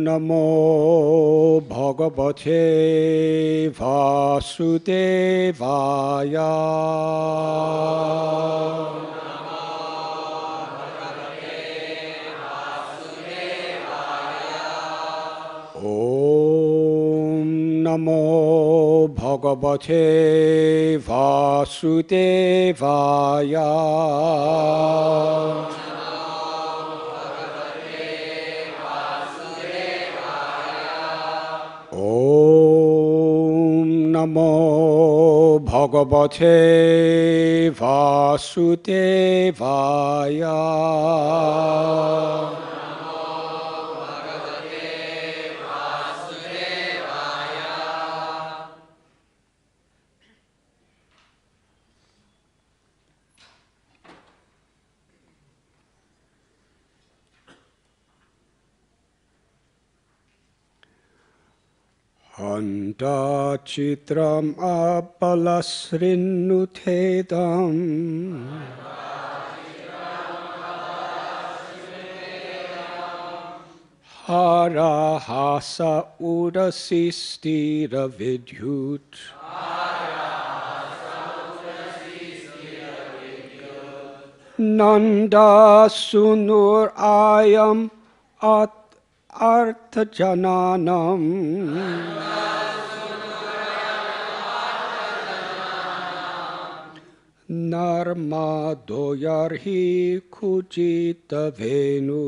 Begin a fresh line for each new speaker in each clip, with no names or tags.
Namo Bhagavate Vasudevaya. Om Namo Bhagavate Vasudevaya. Om Namo Bhagavate Vasudevaya. Hanta chitram apalasrinnuthedam harahasa udasistira vidyut nanda sunur ayam at arthajananam narmadoyarhi kujita venu.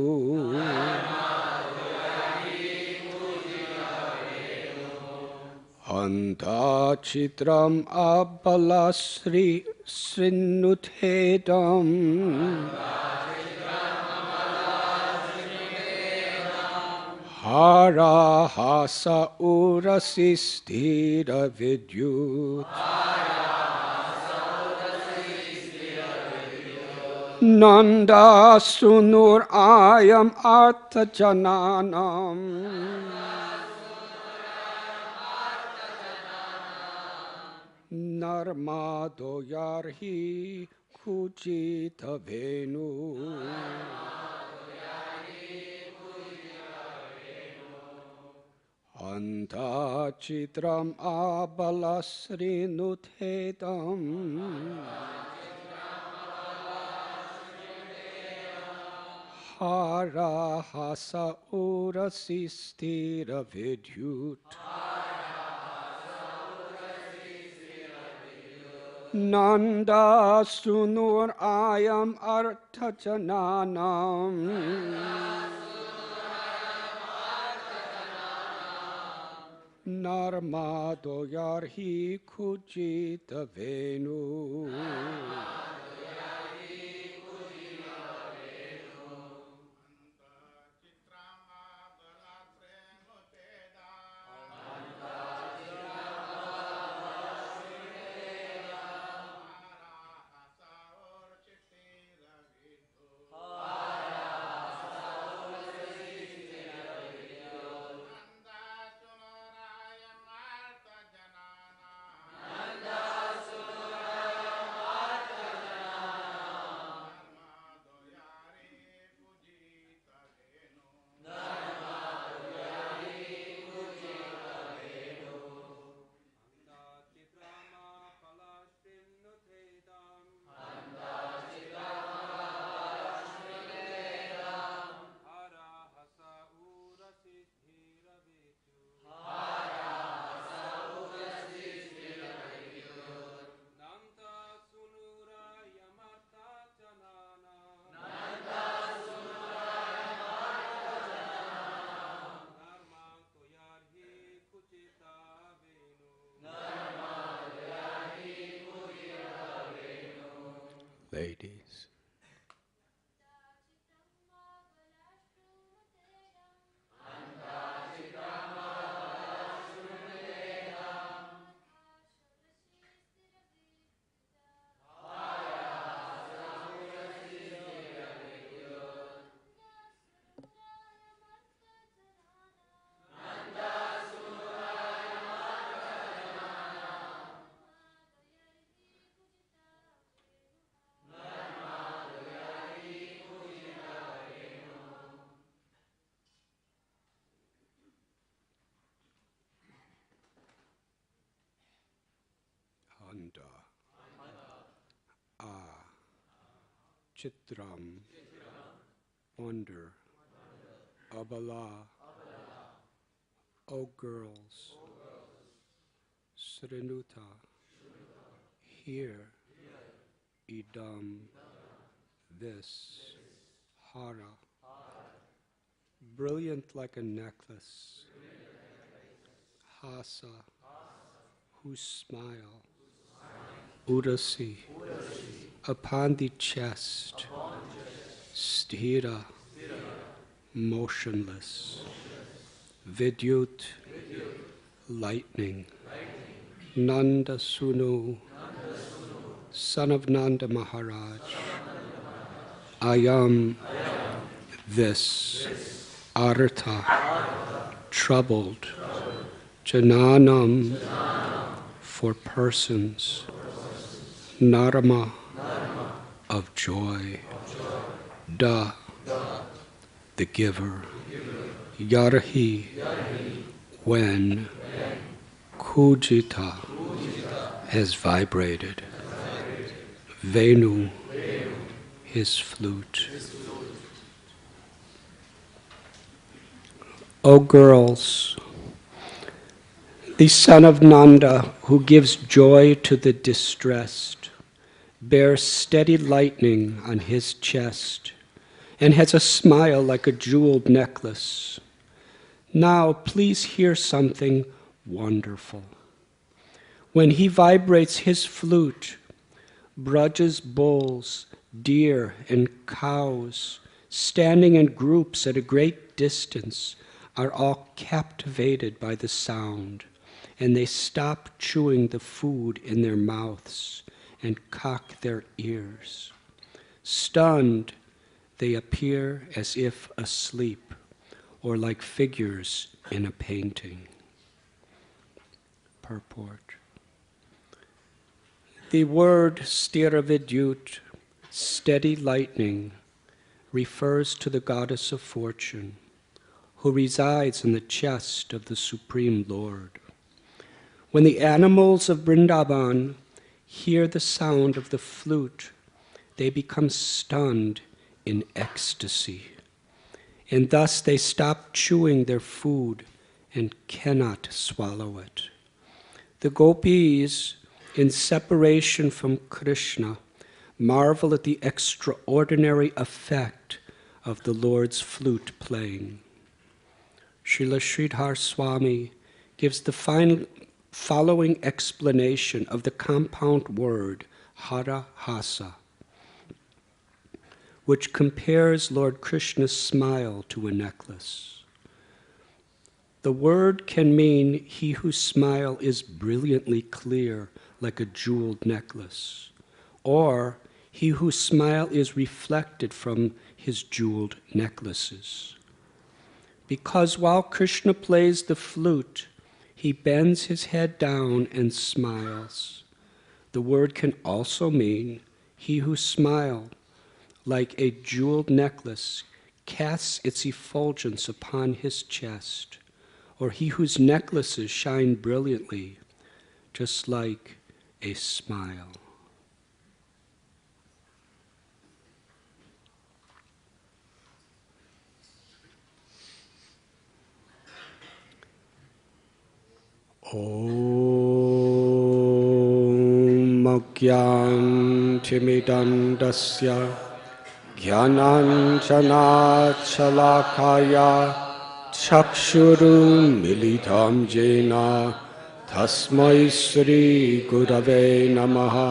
Anta chitram abalasri srinuthedam harahasa urasistira vidyut nanda sunur ayam arthajananam narmadoyarhi kujita venu. Anta chitram abalasrinuthedam harahasa urasistira vidyut nanda sunur ayam arthajananam narmadoyarhi kujita venu. Ladies. Manda. Chitram. Wonder. Abala. O girls. Srinuta. Here. Idam. This. Hara. Brilliant like a necklace. Hasa. Whose smile. Udasi. Upon the chest. Sthira. Motionless. Vidyut. Lightning. Nanda Sunu. Son of Nanda Maharaj. Ayam. This. Artha. Troubled. Jananam. For persons. Narama. Of joy. Da. The giver. Yarhi. When. Kujita. Has vibrated. Venu. His flute. O girls, the son of Nanda, who gives joy to the distressed, bears steady lightning on his chest, and has a smile like a jeweled necklace. Now please hear something wonderful. When he vibrates his flute, Braja's bulls, deer, and cows, standing in groups at a great distance, are all captivated by the sound, and they stop chewing the food in their mouths and cock their ears. Stunned, they appear as if asleep, or like figures in a painting. Purport. The word Sthiravidyut, steady lightning, refers to the goddess of fortune, who resides in the chest of the Supreme Lord. When the animals of Vrindavan hear the sound of the flute, they become stunned in ecstasy, and thus they stop chewing their food and cannot swallow it. The gopis, in separation from Krishna, marvel at the extraordinary effect of the Lord's flute playing. Srila Sridhar Swami gives the following explanation of the compound word hara hasa, which compares Lord Krishna's smile to a necklace. The word can mean he whose smile is brilliantly clear like a jeweled necklace, or he whose smile is reflected from his jeweled necklaces. Because while Krishna plays the flute, he bends his head down and smiles. The word can also mean he whose smile, like a jeweled necklace, casts its effulgence upon his chest, or he whose necklaces shine brilliantly, just like a smile. Om Agyantimidandasya Jnananjana Chalakaya Chakshurun Militam Jena Tasmai Sri Gurave Namaha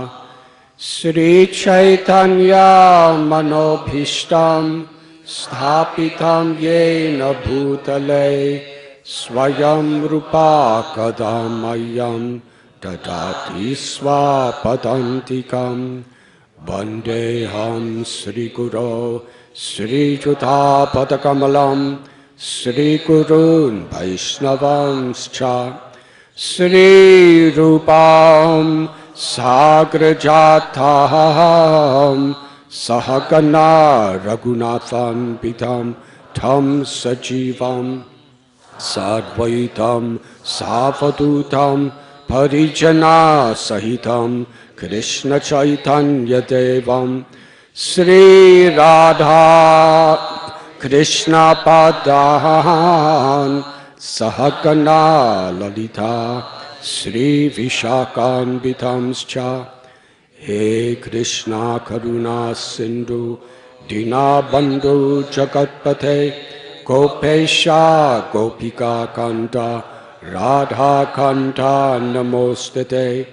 Sri Chaitanya Manobhishtam Sthapitam Yena Bhutale Swayam Rupa Kadamayam Dadati Swapadantikam Vandeham Sri Guru Sri Juta Padakamalam Sri Gurun Vaishnavanscha Sri Rupam Sagrajatam Sahagana Raghunatham Pitam Tam Sajivam Sadvaitam Savadutam Parijana Sahitam Krishna Chaitanya Devam Sri Radha Krishna Padahan Sahagana Lalita Sri Vishakanvitamscha He Krishna Karuna Sindhu Dina Bandhu Jagatpate Gopesha Gopika Kanta Radha Kanta Namostate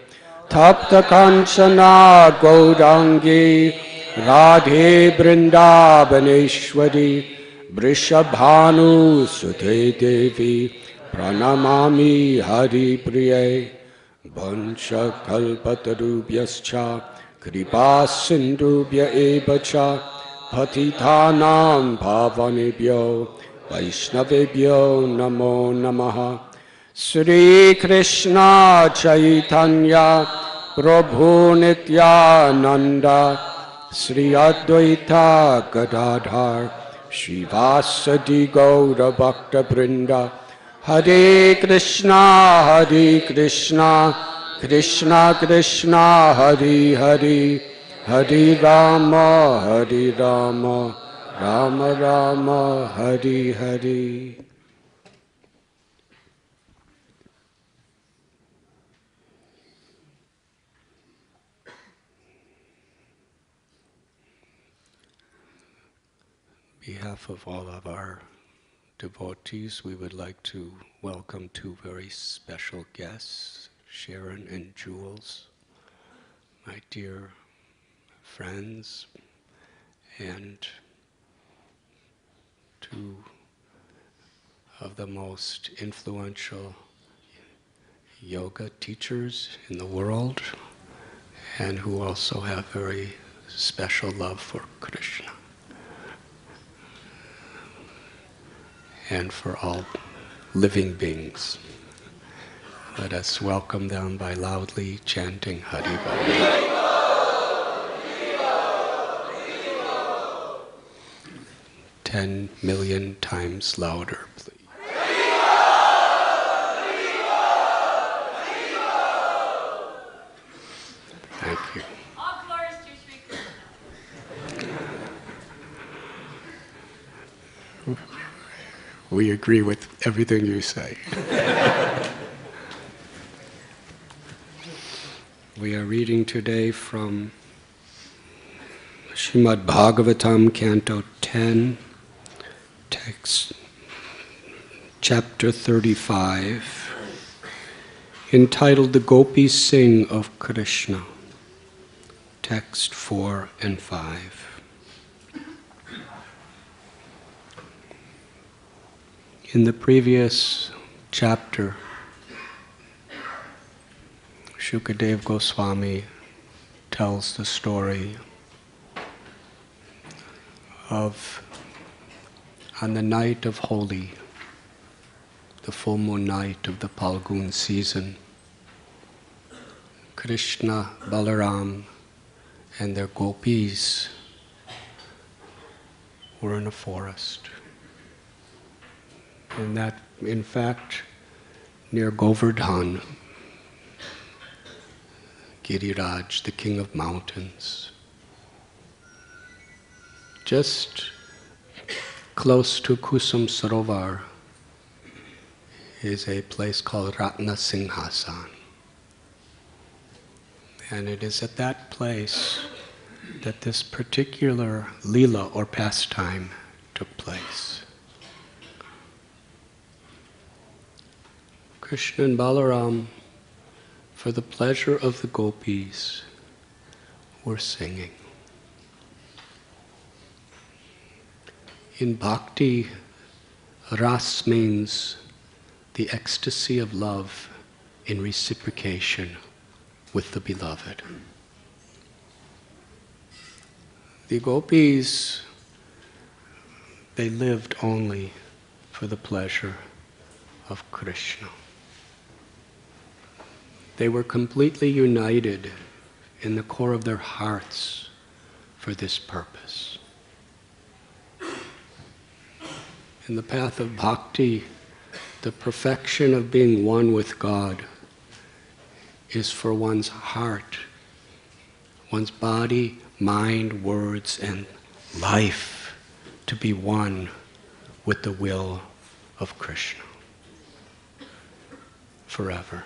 Tapta Kanchana Gaurangi Radhe Vrindavaneshwari Vrishabhanu Sute Devi Pranamami Hari Priye Vansha Kalpatarubhyascha Kripa Sindhubhya Evacha Patithanam Bhavanebhyo Vaishnavebhyo Namo Namaha Sri Krishna Chaitanya Prabhu Nityananda Sri Advaita Gadadhar Srivasadi Gaura Bhakta Brinda Hare Krishna Krishna Krishna Hare Hare Hare Rama Rama Rama Hare Hare. On behalf of all of our devotees, we would like to welcome two very special guests, Sharon and Jules, my dear friends, and two of the most influential yoga teachers in the world, and who also have very special love for Krishna and for all living beings. Let us welcome them by loudly chanting Haribol. 10 million times louder, please. Thank you.
All glories to Sri Krishna.
We agree with everything you say. We are reading today from Srimad Bhagavatam, Canto 10, text, chapter 35, entitled The Gopis Sing of Krishna, text 4 and 5. In the previous chapter, Shukadeva Goswami tells the story of, on the night of Holi, the full moon night of the Palgun season, Krishna, Balaram, and their gopis were in a forest. And that, in fact, near Govardhan, Giriraj, the king of mountains. Just close to Kusum Sarovar is a place called Ratna Singhasan. And it is at that place that this particular lila or pastime took place. Krishna and Balaram, for the pleasure of the gopis, were singing. In bhakti, ras means the ecstasy of love in reciprocation with the beloved. The gopis, they lived only for the pleasure of Krishna. They were completely united in the core of their hearts for this purpose. In the path of bhakti, the perfection of being one with God is for one's heart, one's body, mind, words, and life to be one with the will of Krishna forever.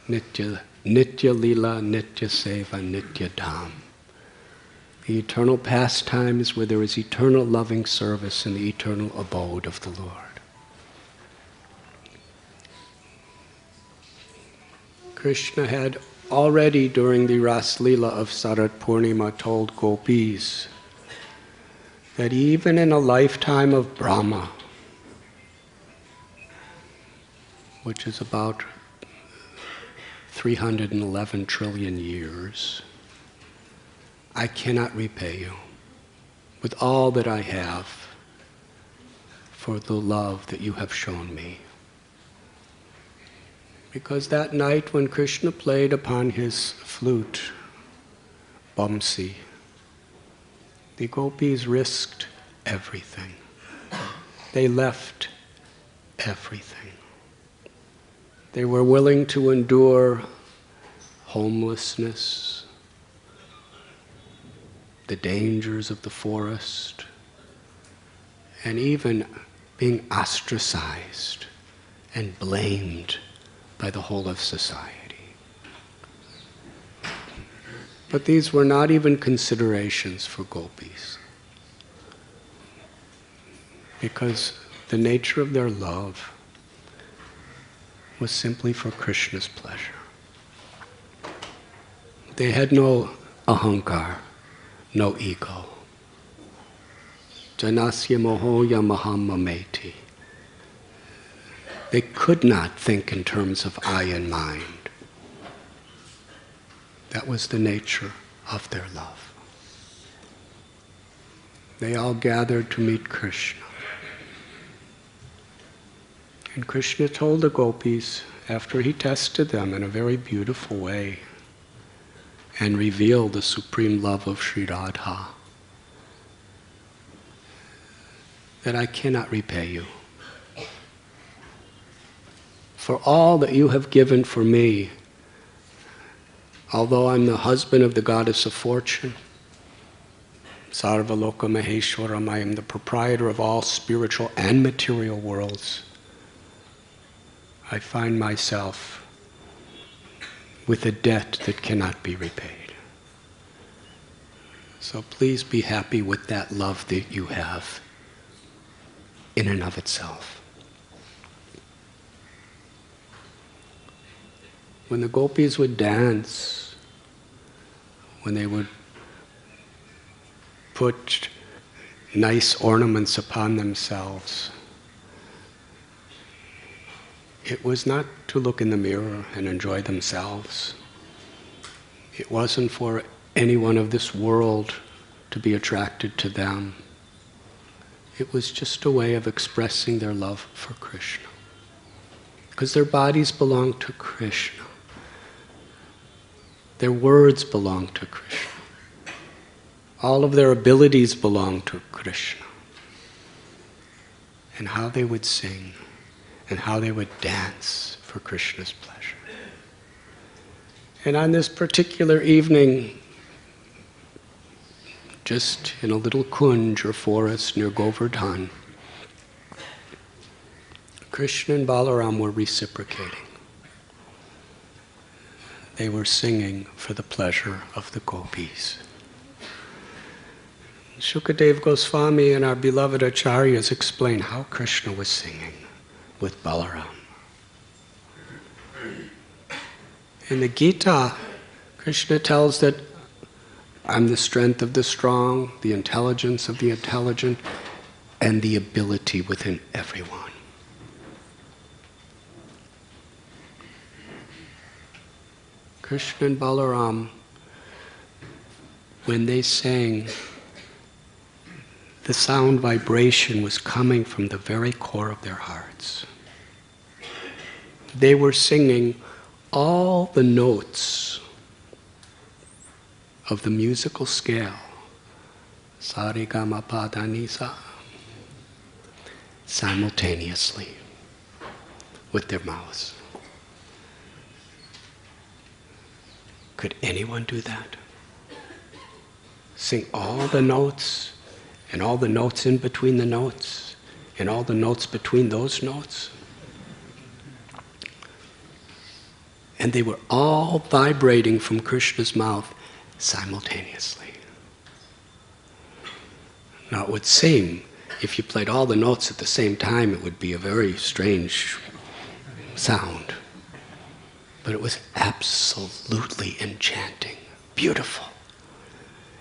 Nitya Lila, Nitya Seva, Nitya Dham. The eternal pastime is where there is eternal loving service in the eternal abode of the Lord. Krishna had already during the Ras Lila of Sarat Purnima told gopis that even in a lifetime of Brahma, which is about 311 trillion years, I cannot repay you with all that I have for the love that you have shown me. Because that night when Krishna played upon his flute, Bamsi, the gopis risked everything. They left everything. They were willing to endure homelessness, the dangers of the forest, and even being ostracized and blamed by the whole of society. But these were not even considerations for gopis, because the nature of their love was simply for Krishna's pleasure. They had no ahankar, no ego. Janasya mohoya mahamameti. They could not think in terms of I and mind. That was the nature of their love. They all gathered to meet Krishna. And Krishna told the gopis, after he tested them in a very beautiful way and revealed the supreme love of Sri Radha, that I cannot repay you for all that you have given for me. Although I'm the husband of the goddess of fortune, Sarvaloka Maheshwaram, I am the proprietor of all spiritual and material worlds, I find myself with a debt that cannot be repaid. So please be happy with that love that you have in and of itself. When the gopis would dance, when they would put nice ornaments upon themselves, it was not to look in the mirror and enjoy themselves. It wasn't for anyone of this world to be attracted to them. It was just a way of expressing their love for Krishna. Because their bodies belong to Krishna. Their words belong to Krishna. All of their abilities belong to Krishna. And how they would sing and how they would dance for Krishna's pleasure. And on this particular evening, just in a little kunj or forest near Govardhan, Krishna and Balaram were reciprocating. They were singing for the pleasure of the gopis. Shukadeva Goswami and our beloved acharyas explain how Krishna was singing with Balaram. In the Gita, Krishna tells that I'm the strength of the strong, the intelligence of the intelligent, and the ability within everyone. Krishna and Balaram, when they sang, the sound vibration was coming from the very core of their hearts. They were singing all the notes of the musical scale, Sa-re-ga-ma-pa-da-ni-sa, simultaneously with their mouths. Could anyone do that? Sing all the notes, and all the notes in between the notes, and all the notes between those notes? And they were all vibrating from Krishna's mouth simultaneously. Now it would seem, if you played all the notes at the same time, it would be a very strange sound. But it was absolutely enchanting, beautiful.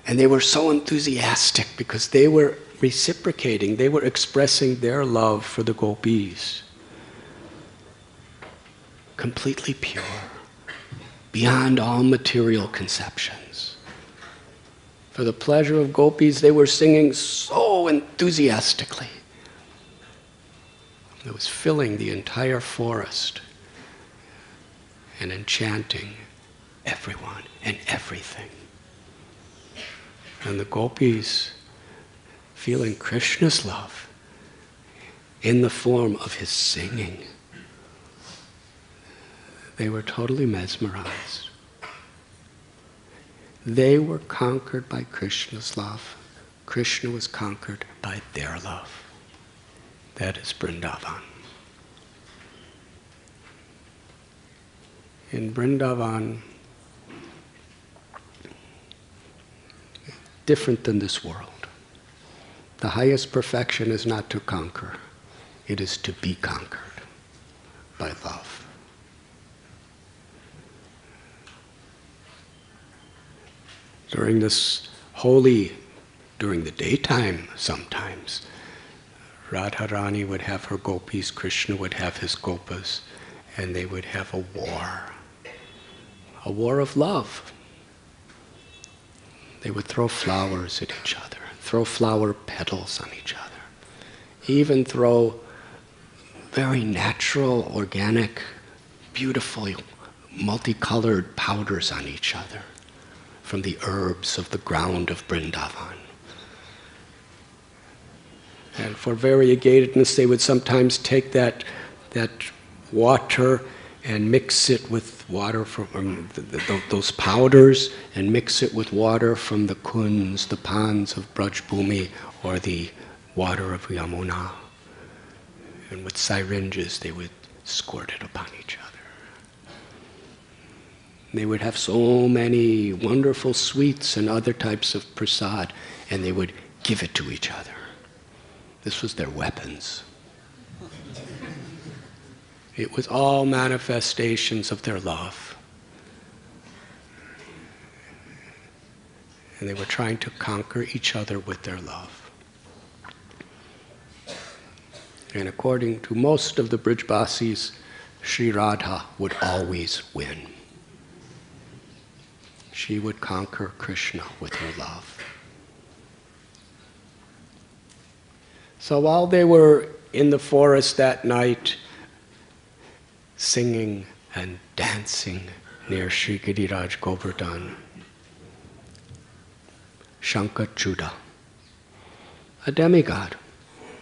And they were so enthusiastic because they were reciprocating, they were expressing their love for the gopis. Completely pure, beyond all material conceptions. For the pleasure of gopis, they were singing so enthusiastically. It was filling the entire forest and enchanting everyone and everything. And the gopis, feeling Krishna's love in the form of his singing, they were totally mesmerized. They were conquered by Krishna's love. Krishna was conquered by their love. That is Vrindavan. In Vrindavan, different than this world. The highest perfection is not to conquer, it is to be conquered by love. During the daytime sometimes, Radharani would have her gopis, Krishna would have his gopas, and they would have a war of love. They would throw flowers at each other, throw flower petals on each other, even throw very natural, organic, beautiful, multicolored powders on each other from the herbs of the ground of Vrindavan. And for variegatedness, they would sometimes take that water and mix it with water from those powders, and mix it with water from the kunds, the ponds of Brajbhumi, or the water of Yamuna. And with syringes, they would squirt it upon each other. They would have so many wonderful sweets and other types of prasad, and they would give it to each other. This was their weapons. It was all manifestations of their love. And they were trying to conquer each other with their love. And according to most of the Brijbasis, Sri Radha would always win. She would conquer Krishna with her love. So while they were in the forest that night, singing and dancing near Sri Giriraj Govardhan, Shankachuda, a demigod,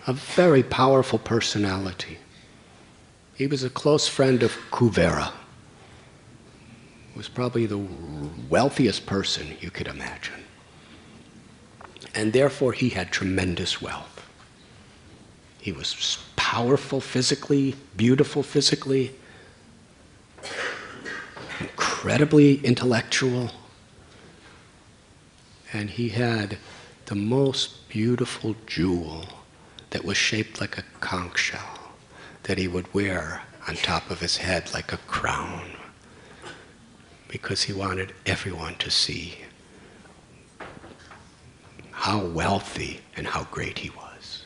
a very powerful personality. He was a close friend of Kuvera, who was probably the wealthiest person you could imagine. And therefore he had tremendous wealth. He was powerful physically, beautiful physically, incredibly intellectual, and he had the most beautiful jewel that was shaped like a conch shell that he would wear on top of his head like a crown, because he wanted everyone to see how wealthy and how great he was.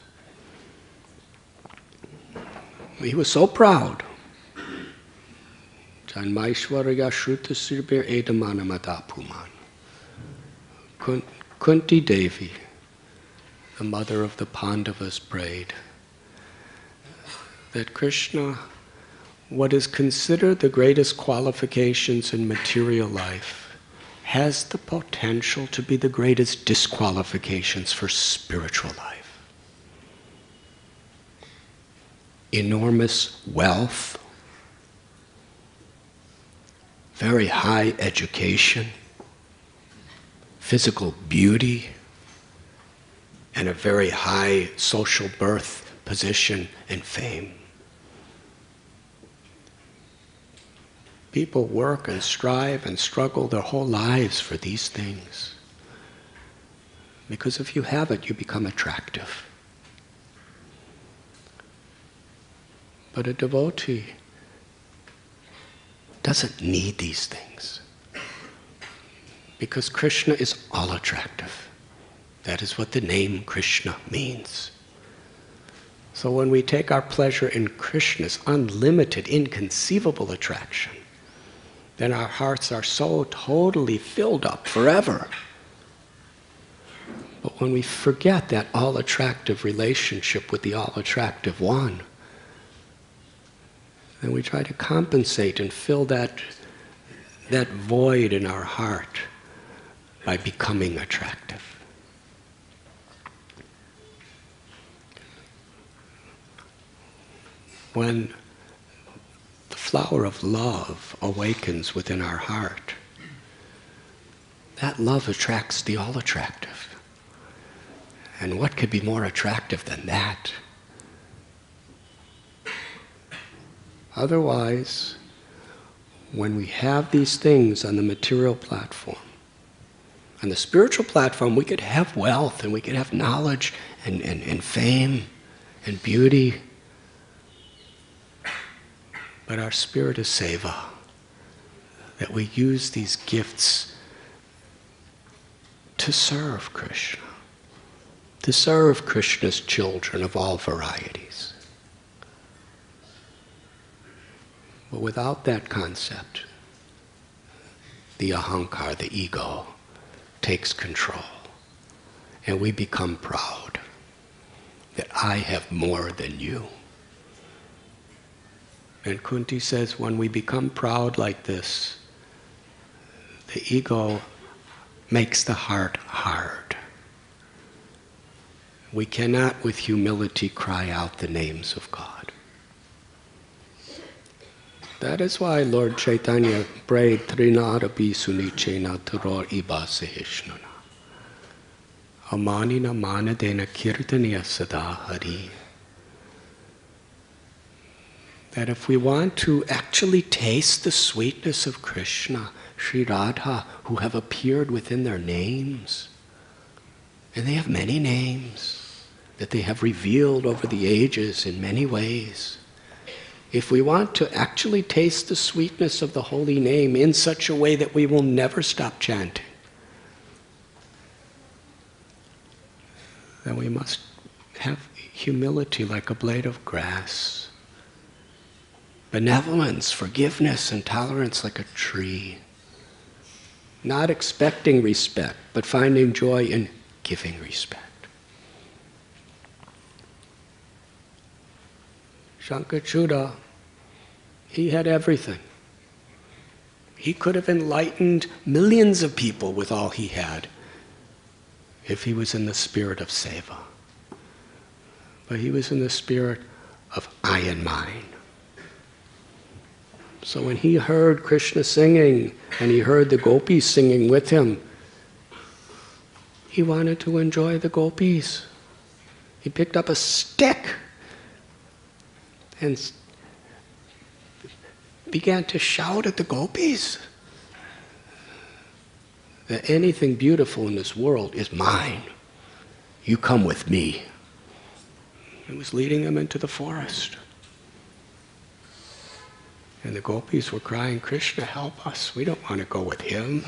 He was so proud. Janmaishwarya Shruta Sirbir Edamana Madapuman. Kunti Devi, the mother of the Pandavas, prayed that Krishna, what is considered the greatest qualifications in material life, has the potential to be the greatest disqualifications for spiritual life. Enormous wealth, very high education, physical beauty, and a very high social birth position and fame. People work and strive and struggle their whole lives for these things. Because if you have it, you become attractive. But a devotee doesn't need these things. Because Krishna is all attractive. That is what the name Krishna means. So when we take our pleasure in Krishna's unlimited, inconceivable attraction, then our hearts are so totally filled up forever. But when we forget that all-attractive relationship with the all-attractive one, then we try to compensate and fill that void in our heart by becoming attractive. When the flower of love awakens within our heart, that love attracts the all-attractive. And what could be more attractive than that? Otherwise, when we have these things on the material platform, on the spiritual platform, we could have wealth and we could have knowledge and fame and beauty. But our spirit is seva, that we use these gifts to serve Krishna, to serve Krishna's children of all varieties. But without that concept, the ahankar, the ego, takes control. And we become proud that I have more than you. And Kunti says, when we become proud like this, the ego makes the heart hard. We cannot with humility cry out the names of God. That is why Lord Chaitanya prayed, Trinarapi sunichena turor iba sahishnuna. Amanina manadena kirtaniya sada hari. That if we want to actually taste the sweetness of Krishna, Sri Radha, who have appeared within their names, and they have many names that they have revealed over the ages in many ways. If we want to actually taste the sweetness of the holy name in such a way that we will never stop chanting, then we must have humility like a blade of grass. Benevolence, forgiveness, and tolerance like a tree. Not expecting respect, but finding joy in giving respect. Shankachuda, he had everything. He could have enlightened millions of people with all he had if he was in the spirit of seva. But he was in the spirit of I and mine. So when he heard Krishna singing, and he heard the gopis singing with him, he wanted to enjoy the gopis. He picked up a stick and began to shout at the gopis that anything beautiful in this world is mine. You come with me. He was leading them into the forest. And the gopis were crying, Krishna, help us. We don't want to go with him.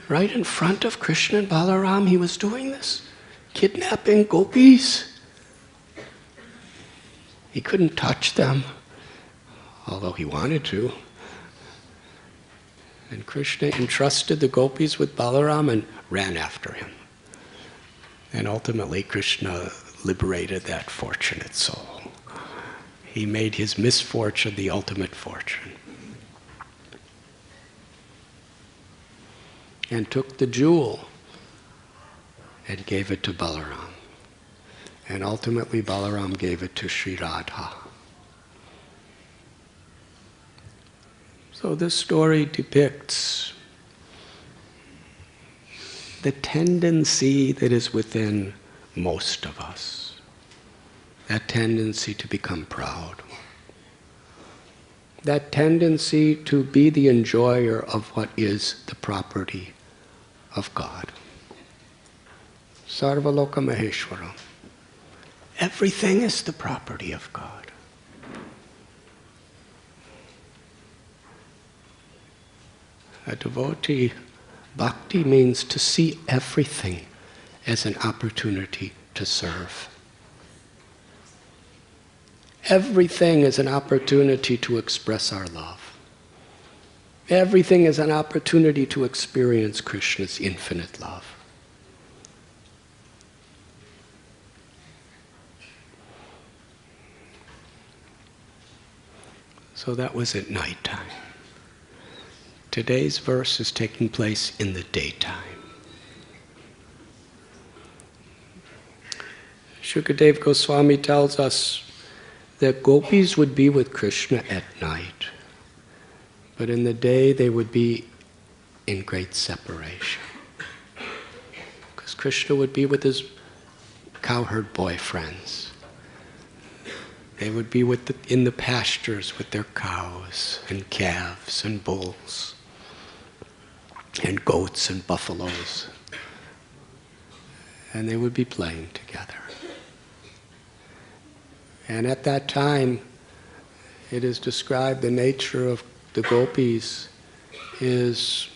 Right in front of Krishna and Balaram, he was doing this, kidnapping gopis. He couldn't touch them, although he wanted to. And Krishna entrusted the gopis with Balaram and ran after him. And ultimately, Krishna liberated that fortunate soul. He made his misfortune the ultimate fortune. And took the jewel and gave it to Balaram. And ultimately Balaram gave it to Sri Radha. So this story depicts the tendency that is within most of us, that tendency to become proud, that tendency to be the enjoyer of what is the property of God. Sarvaloka Maheshwara. Everything is the property of God. A devotee, bhakti means to see everything as an opportunity to serve. Everything is an opportunity to express our love. Everything is an opportunity to experience Krishna's infinite love. So that was at nighttime. Today's verse is taking place in the daytime. Shukadeva Goswami tells us that gopis would be with Krishna at night, but in the day they would be in great separation. Because Krishna would be with his cowherd boyfriends. They would be in the pastures with their cows and calves and bulls and goats and buffaloes. And they would be playing together. And at that time, it is described the nature of the gopis is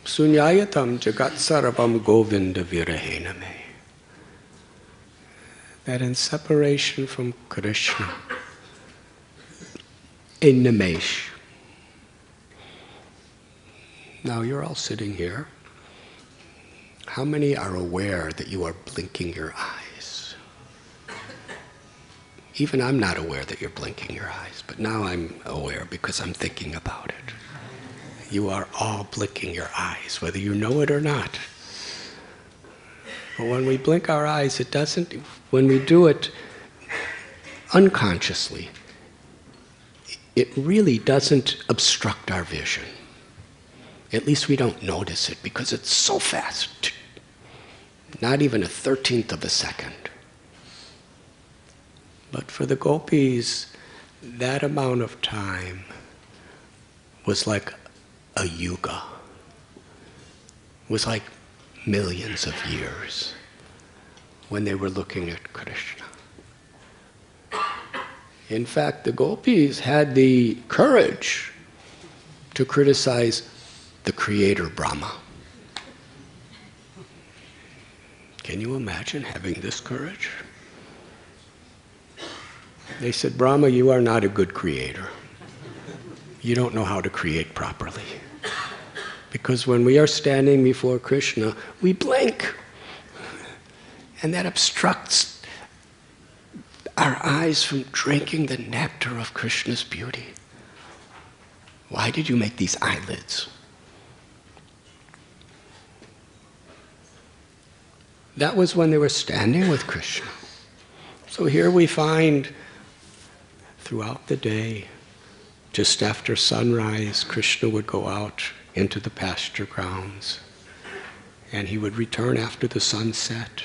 sunyayatam jagat sarvam govinda virahena me. That in separation from Krishna, in nimesh. Now you're all sitting here. How many are aware that you are blinking your eyes? Even I'm not aware that you're blinking your eyes, but now I'm aware because I'm thinking about it. You are all blinking your eyes, whether you know it or not. But when we blink our eyes, it doesn't, when we do it unconsciously, it really doesn't obstruct our vision. At least we don't notice it because it's so fast. Not even a 13th of a second. But for the gopis, that amount of time was like a yuga. It was like millions of years when they were looking at Krishna. In fact, the gopis had the courage to criticize the creator Brahma. Can you imagine having this courage? They said, Brahma, you are not a good creator. You don't know how to create properly. Because when we are standing before Krishna, we blink. And that obstructs our eyes from drinking the nectar of Krishna's beauty. Why did you make these eyelids? That was when they were standing with Krishna. So here we find throughout the day, just after sunrise, Krishna would go out into the pasture grounds, and he would return after the sunset,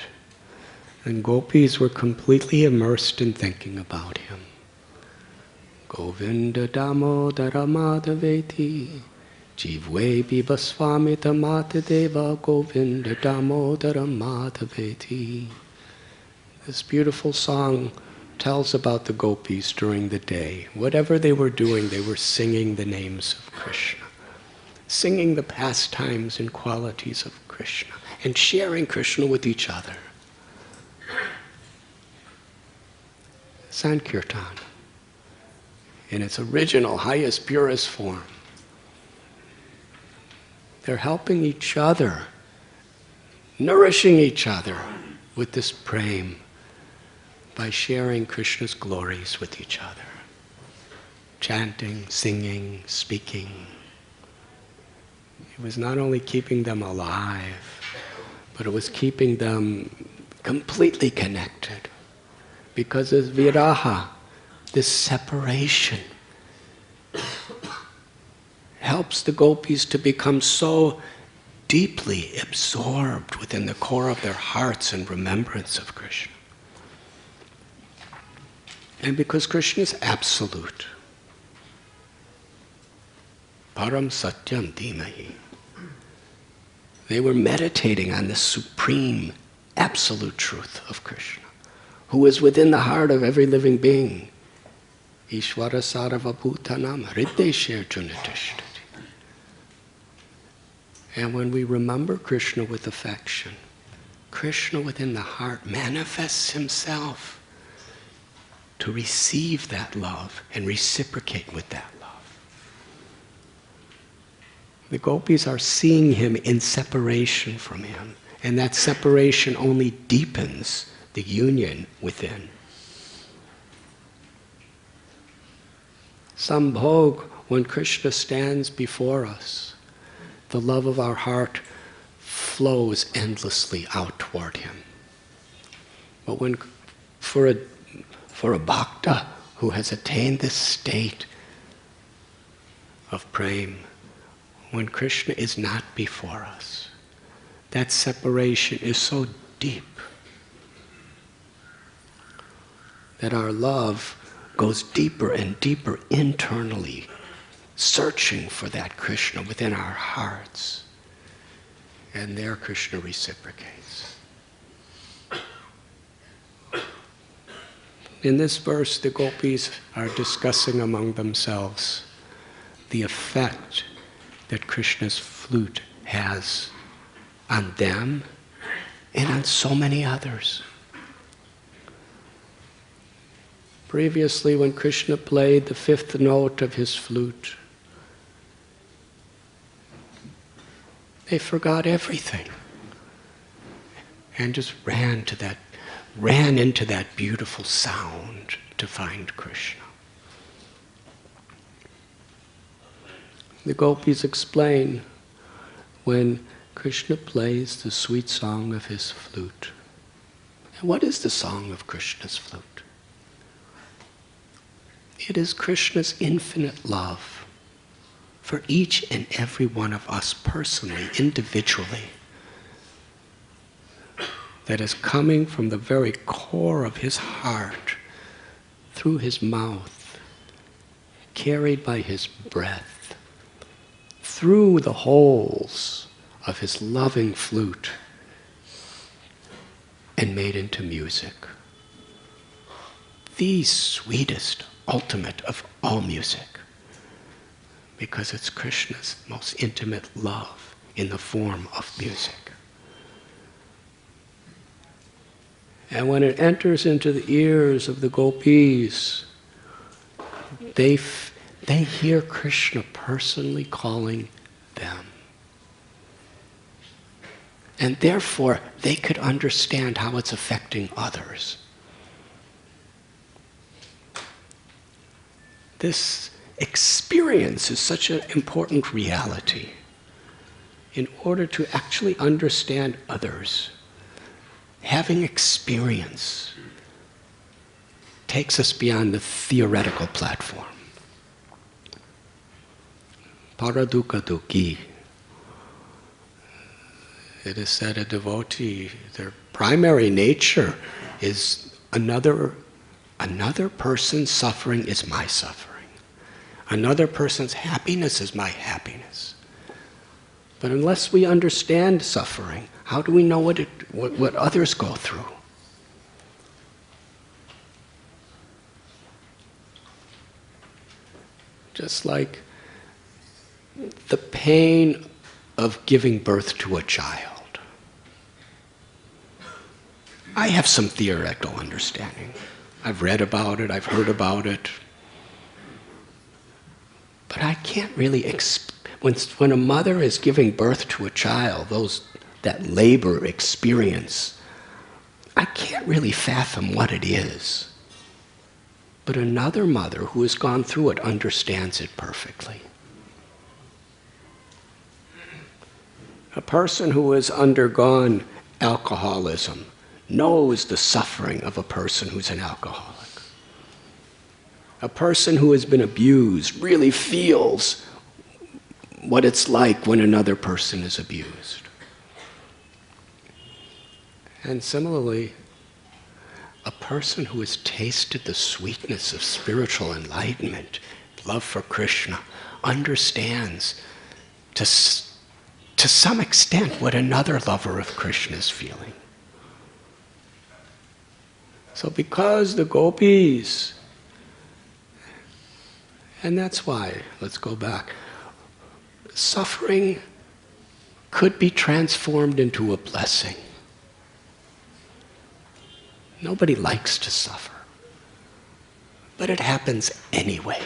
and gopis were completely immersed in thinking about him. Govinda Damodara Madhaveti Jivve Bibasvamita Matadeva Govinda Damodara Madhaveti. This beautiful song tells about the gopis during the day. Whatever they were doing, they were singing the names of Krishna, singing the pastimes and qualities of Krishna, and sharing Krishna with each other. Sankirtan, in its original, highest, purest form. They're helping each other, nourishing each other with this prema by sharing Krishna's glories with each other. Chanting, singing, speaking. It was not only keeping them alive, but it was keeping them completely connected. Because of viraha, this separation, helps the gopis to become so deeply absorbed within the core of their hearts in remembrance of Krishna. And because Krishna is absolute, Param Satyam Dhimahi, they were meditating on the supreme, absolute truth of Krishna, who is within the heart of every living being. Ishvara Sarva Bhutanam Hrideshir Junatishtati. And when we remember Krishna with affection, Krishna within the heart manifests himself to receive that love and reciprocate with that love. The gopis are seeing him in separation from him, and that separation only deepens the union within. Sambhog, when Krishna stands before us, the love of our heart flows endlessly out toward him. But when, for a bhakta who has attained this state of prema, when Krishna is not before us, that separation is so deep that our love goes deeper and deeper internally, searching for that Krishna within our hearts. And there Krishna reciprocates. In this verse, the gopis are discussing among themselves the effect that Krishna's flute has on them and on so many others. Previously, when Krishna played the fifth note of his flute, they forgot everything and just ran into that beautiful sound to find Krishna. The gopis explain when Krishna plays the sweet song of his flute. And what is the song of Krishna's flute? It is Krishna's infinite love for each and every one of us personally, individually, that is coming from the very core of his heart, through his mouth, carried by his breath, through the holes of his loving flute, and made into music. The sweetest, ultimate of all music, because it's Krishna's most intimate love in the form of music. And when it enters into the ears of the gopis, they hear Krishna personally calling them. And therefore, they could understand how it's affecting others. This experience is such an important reality. In order to actually understand others, having experience takes us beyond the theoretical platform. Paradukkha dukkhi. It is said a devotee, their primary nature is another person's suffering is my suffering. Another person's happiness is my happiness. But unless we understand suffering, how do we know what others go through? Just like the pain of giving birth to a child. I have some theoretical understanding. I've read about it, I've heard about it. But I can't really when a mother is giving birth to a child, that labor experience, I can't really fathom what it is. But another mother who has gone through it understands it perfectly. A person who has undergone alcoholism knows the suffering of a person who's an alcoholic. A person who has been abused really feels what it's like when another person is abused. And similarly, a person who has tasted the sweetness of spiritual enlightenment, love for Krishna, understands to some extent what another lover of Krishna is feeling. So because the gopis, and that's why, let's go back, suffering could be transformed into a blessing. Nobody likes to suffer, but it happens anyway,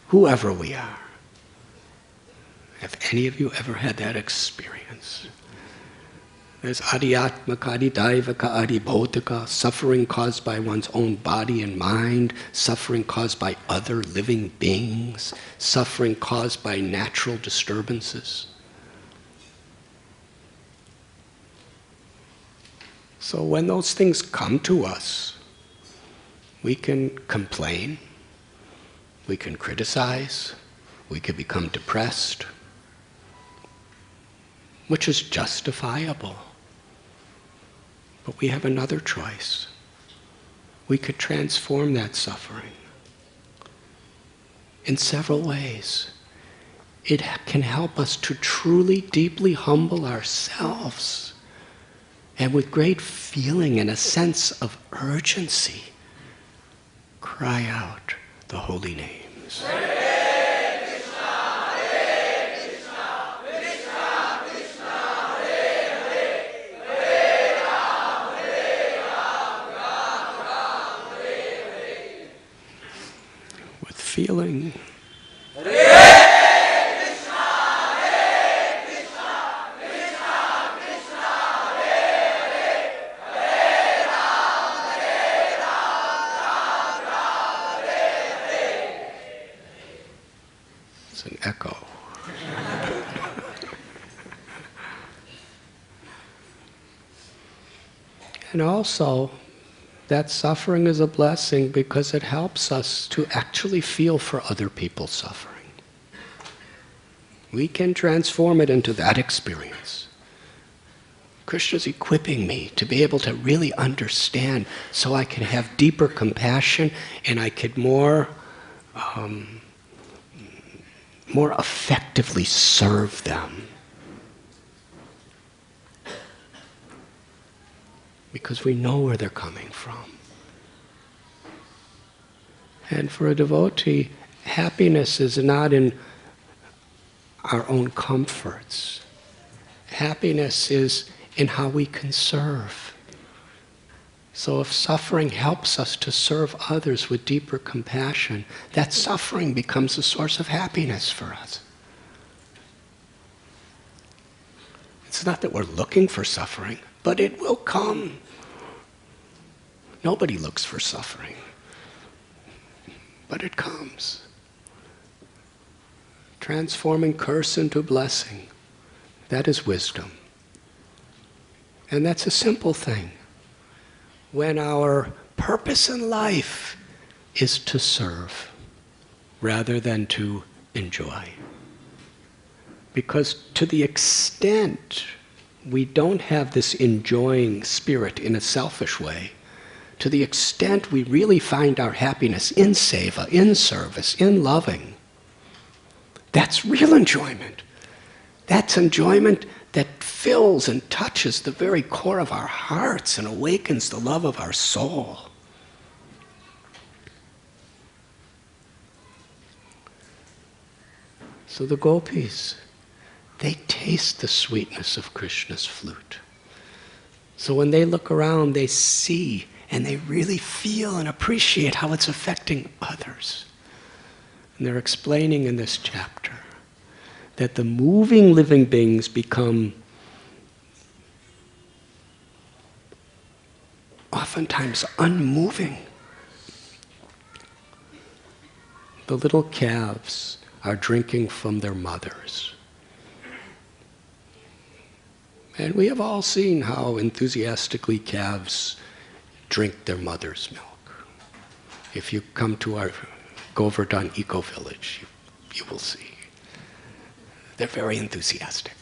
whoever we are. Have any of you ever had that experience? There's adhyatmaka, adidaivaka, adibhotika, suffering caused by one's own body and mind, suffering caused by other living beings, suffering caused by natural disturbances. So when those things come to us, we can complain, we can criticize, we can become depressed, which is justifiable. But we have another choice. We could transform that suffering in several ways. It can help us to truly, deeply humble ourselves, and with great feeling and a sense of urgency, cry out the holy names. With feeling. An echo. And also, that suffering is a blessing because it helps us to actually feel for other people's suffering. We can transform it into that experience. Krishna's equipping me to be able to really understand so I can have deeper compassion and I could more effectively serve them. Because we know where they're coming from. And for a devotee, happiness is not in our own comforts. Happiness is in how we can serve. So if suffering helps us to serve others with deeper compassion, that suffering becomes a source of happiness for us. It's not that we're looking for suffering, but it will come. Nobody looks for suffering, but it comes. Transforming curse into blessing, that is wisdom. And that's a simple thing. When our purpose in life is to serve rather than to enjoy. Because to the extent we don't have this enjoying spirit in a selfish way, to the extent we really find our happiness in seva, in service, in loving, that's real enjoyment. That's enjoyment that fills and touches the very core of our hearts and awakens the love of our soul. So the gopis, they taste the sweetness of Krishna's flute. So when they look around, they see and they really feel and appreciate how it's affecting others. And they're explaining in this chapter that the moving living beings become oftentimes unmoving. The little calves are drinking from their mothers. And we have all seen how enthusiastically calves drink their mother's milk. If you come to our Govardhan eco-village, you will see. They're very enthusiastic.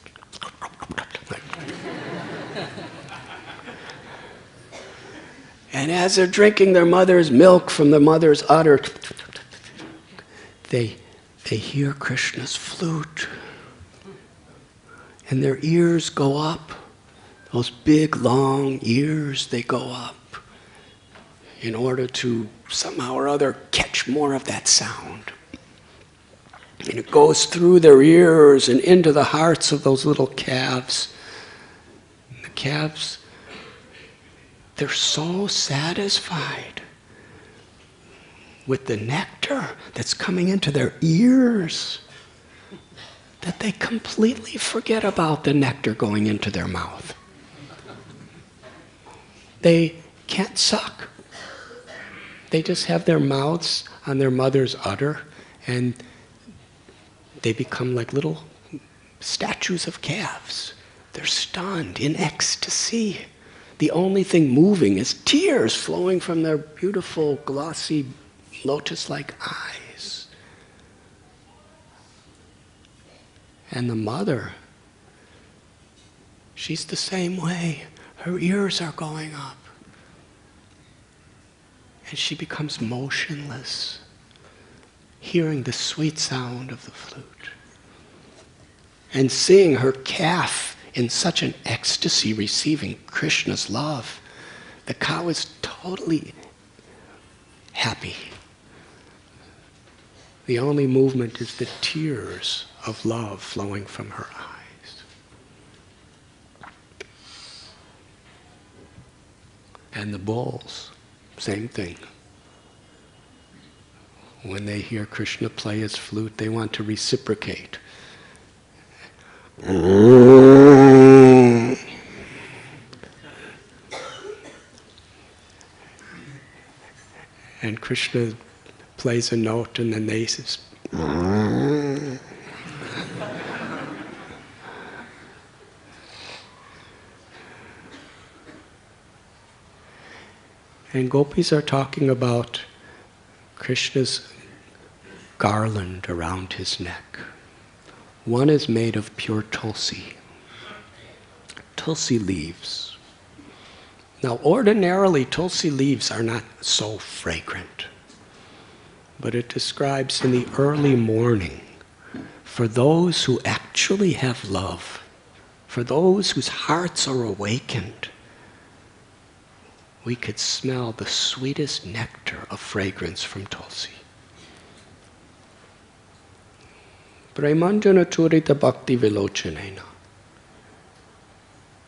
And as they're drinking their mother's milk from their mother's udder, they hear Krishna's flute. And their ears go up. Those big, long ears, they go up in order to somehow or other catch more of that sound. And it goes through their ears and into the hearts of those little calves. And the calves, they're so satisfied with the nectar that's coming into their ears that they completely forget about the nectar going into their mouth. They can't suck. They just have their mouths on their mother's udder, and they become like little statues of calves. They're stunned in ecstasy. The only thing moving is tears flowing from their beautiful, glossy, lotus-like eyes. And the mother, she's the same way. Her ears are going up. And she becomes motionless, hearing the sweet sound of the flute. And seeing her calf in such an ecstasy receiving Krishna's love, the cow is totally happy. The only movement is the tears of love flowing from her eyes. And the bulls, same thing. When they hear Krishna play his flute, they want to reciprocate. And Krishna plays a note and then they say, and gopis are talking about Krishna's garland around his neck. One is made of pure tulsi leaves. Now, ordinarily, tulsi leaves are not so fragrant, but it describes in the early morning, for those who actually have love, for those whose hearts are awakened, we could smell the sweetest nectar of fragrance from tulsi. Premanjana churita bhakti vilochanena.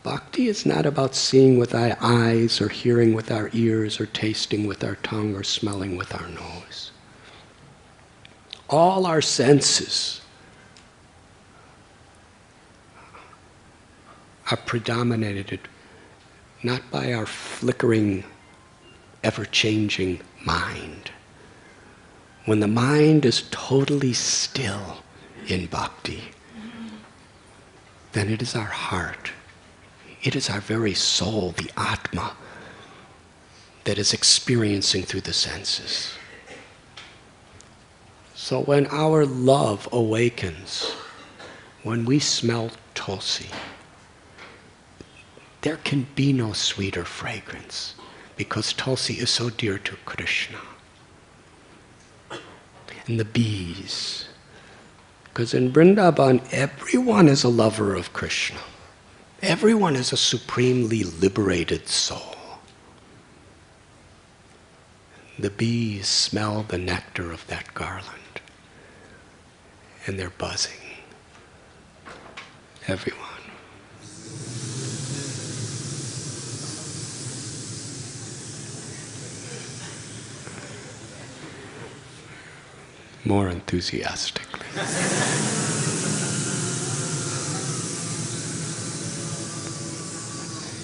Bhakti is not about seeing with our eyes or hearing with our ears or tasting with our tongue or smelling with our nose. All our senses are predominated not by our flickering, ever-changing mind. When the mind is totally still in bhakti, then it is our heart. It is our very soul, the Atma, that is experiencing through the senses. So when our love awakens, when we smell tulsi, there can be no sweeter fragrance because tulsi is so dear to Krishna. And the bees, because in Vrindavan, everyone is a lover of Krishna. Everyone is a supremely liberated soul. The bees smell the nectar of that garland, and they're buzzing. Everyone. More enthusiastically.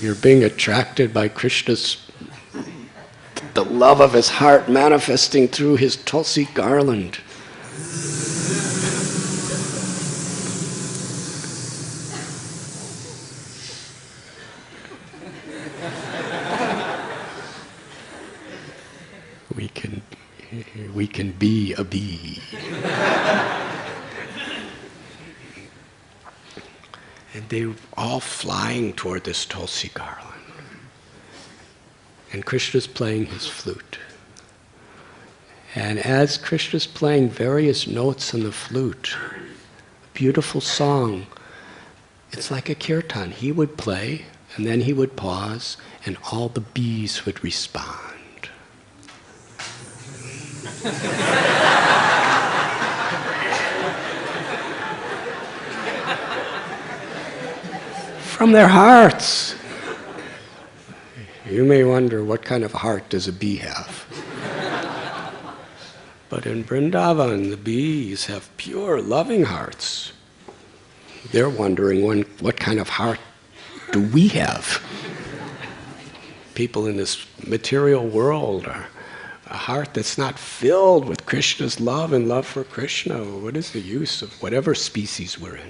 You're being attracted by Krishna's, the love of his heart manifesting through his tulsi garland. We can be a bee. And they were all flying toward this Tulsi garland. And Krishna's playing his flute. And as Krishna's playing various notes on the flute, a beautiful song, it's like a kirtan. He would play, and then he would pause, and all the bees would respond. From their hearts. You may wonder, what kind of heart does a bee have? But in Vrindavan, the bees have pure, loving hearts. They're wondering, what kind of heart do we have? People in this material world are a heart that's not filled with Krishna's love and love for Krishna. What is the use of whatever species we're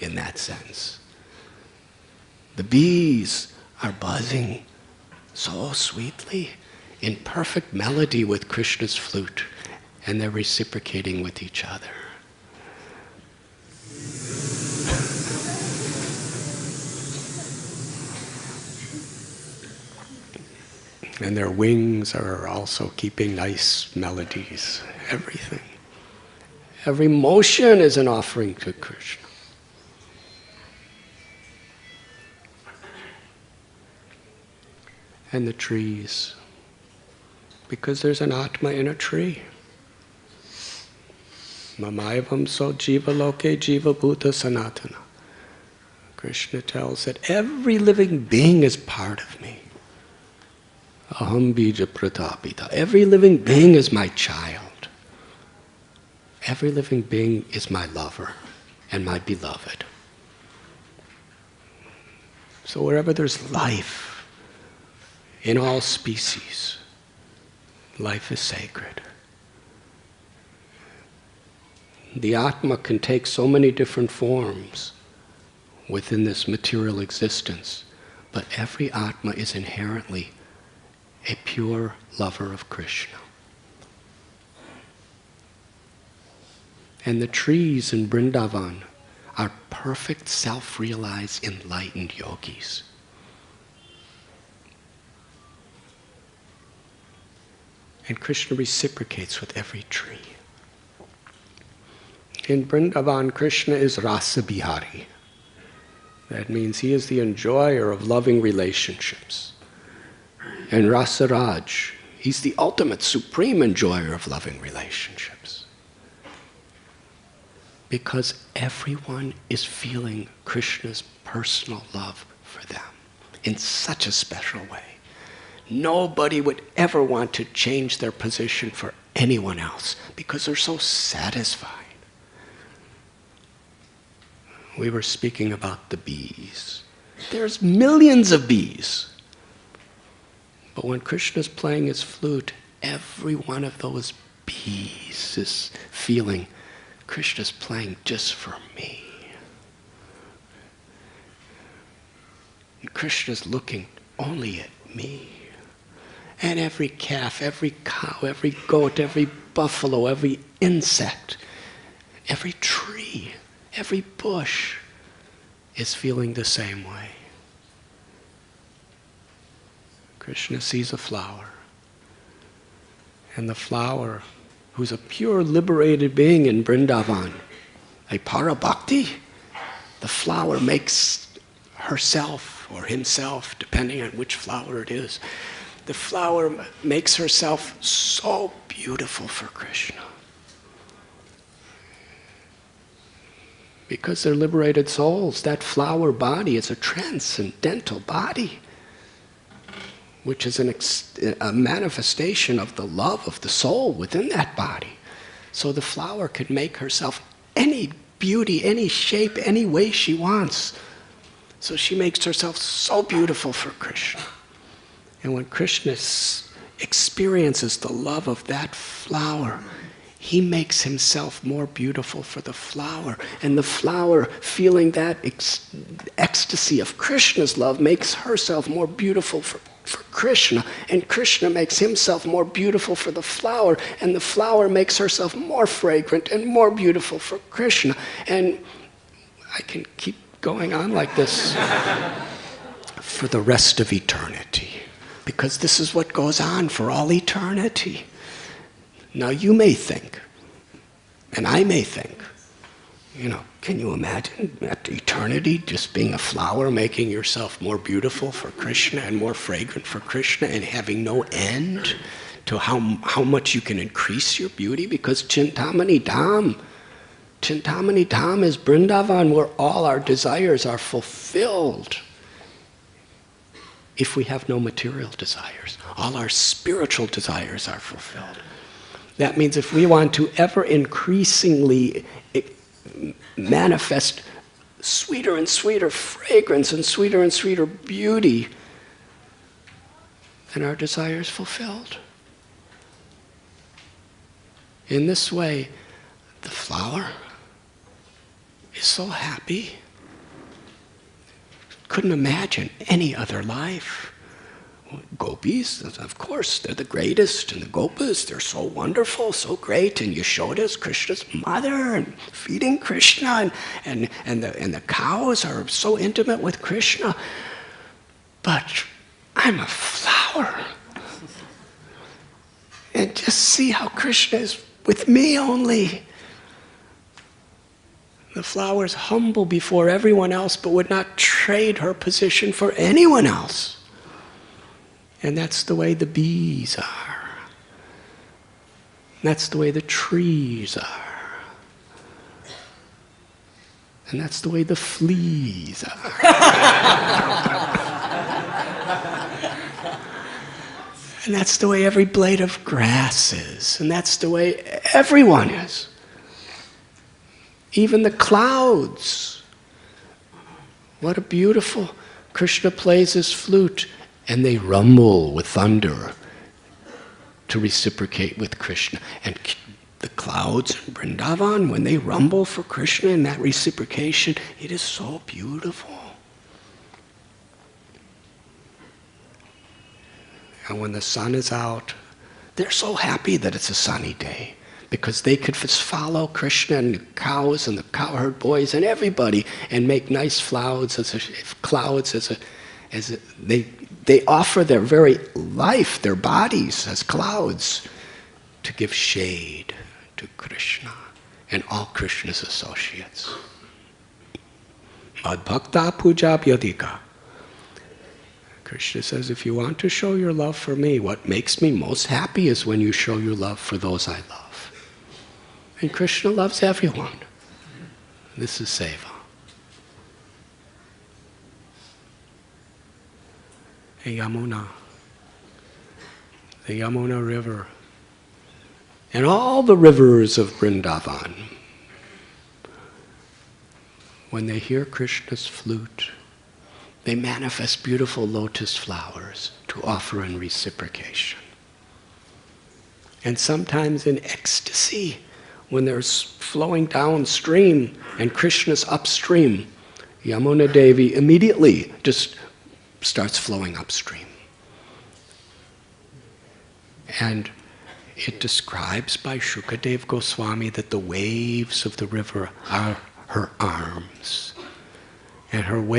in that sense? The bees are buzzing so sweetly in perfect melody with Krishna's flute, and they're reciprocating with each other. And their wings are also keeping nice melodies, everything. Every motion is an offering to Krishna. And the trees, because there's an Atma in a tree. Mamayvam so jiva loke jiva bhuta sanatana. Krishna tells that every living being is part of me. Aham bija pratapita. Every living being is my child. Every living being is my lover and my beloved. So wherever there's life, in all species, life is sacred. The Atma can take so many different forms within this material existence, but every Atma is inherently a pure lover of Krishna. And the trees in Vrindavan are perfect self-realized enlightened yogis. And Krishna reciprocates with every tree. In Vrindavan, Krishna is Rasa Bihari. That means he is the enjoyer of loving relationships. And Rasa Raj, he's the ultimate, supreme enjoyer of loving relationships. Because everyone is feeling Krishna's personal love for them in such a special way. Nobody would ever want to change their position for anyone else because they're so satisfied. We were speaking about the bees. There's millions of bees. But when Krishna's playing his flute, every one of those bees is feeling Krishna's playing just for me. And Krishna's looking only at me. And every calf, every cow, every goat, every buffalo, every insect, every tree, every bush is feeling the same way. Krishna sees a flower. And the flower, who's a pure liberated being in Vrindavan, a parabhakti, the flower makes herself or himself, depending on which flower it is, the flower makes herself so beautiful for Krishna. Because they're liberated souls, that flower body is a transcendental body, which is a manifestation of the love of the soul within that body. So the flower can make herself any beauty, any shape, any way she wants. So she makes herself so beautiful for Krishna. And when Krishna experiences the love of that flower, he makes himself more beautiful for the flower. And the flower, feeling that ecstasy of Krishna's love, makes herself more beautiful for Krishna. And Krishna makes himself more beautiful for the flower. And the flower makes herself more fragrant and more beautiful for Krishna. And I can keep going on like this for the rest of eternity. Because this is what goes on for all eternity. Now you may think, and I may think, can you imagine at eternity just being a flower, making yourself more beautiful for Krishna and more fragrant for Krishna and having no end to how much you can increase your beauty? Because Chintamani Dham is Vrindavan, where all our desires are fulfilled. If we have no material desires, all our spiritual desires are fulfilled. That means if we want to ever increasingly manifest sweeter and sweeter fragrance and sweeter beauty, then our desire is fulfilled. In this way, the flower is so happy. Couldn't imagine any other life. Gopis, of course, they're the greatest, and the Gopas, they're so wonderful, so great, and Yashoda's Krishna's mother, and feeding Krishna, and the cows are so intimate with Krishna. But I'm a flower. And just see how Krishna is with me only. The flower is humble before everyone else, but would not trade her position for anyone else. And that's the way the bees are. That's the way the trees are. And that's the way the fleas are. And that's the way every blade of grass is. And that's the way everyone is. Even the clouds. What a beautiful... Krishna plays his flute, and they rumble with thunder to reciprocate with Krishna. And the clouds in Vrindavan, when they rumble for Krishna in that reciprocation, it is so beautiful. And when the sun is out, they're so happy that it's a sunny day, because they could just follow Krishna and the cows and the cowherd boys and everybody and make nice clouds they offer their very life, their bodies as clouds to give shade to Krishna and all Krishna's associates. Madbhakta puja vyadika. Krishna says, if you want to show your love for me, what makes me most happy is when you show your love for those I love. And Krishna loves everyone. This is seva. The Yamuna River, and all the rivers of Vrindavan, when they hear Krishna's flute, they manifest beautiful lotus flowers to offer in reciprocation. And sometimes in ecstasy, when they're flowing downstream and Krishna's upstream, Yamuna Devi immediately just starts flowing upstream. And it describes by Shukadev Goswami that the waves of the river are her arms. And her waves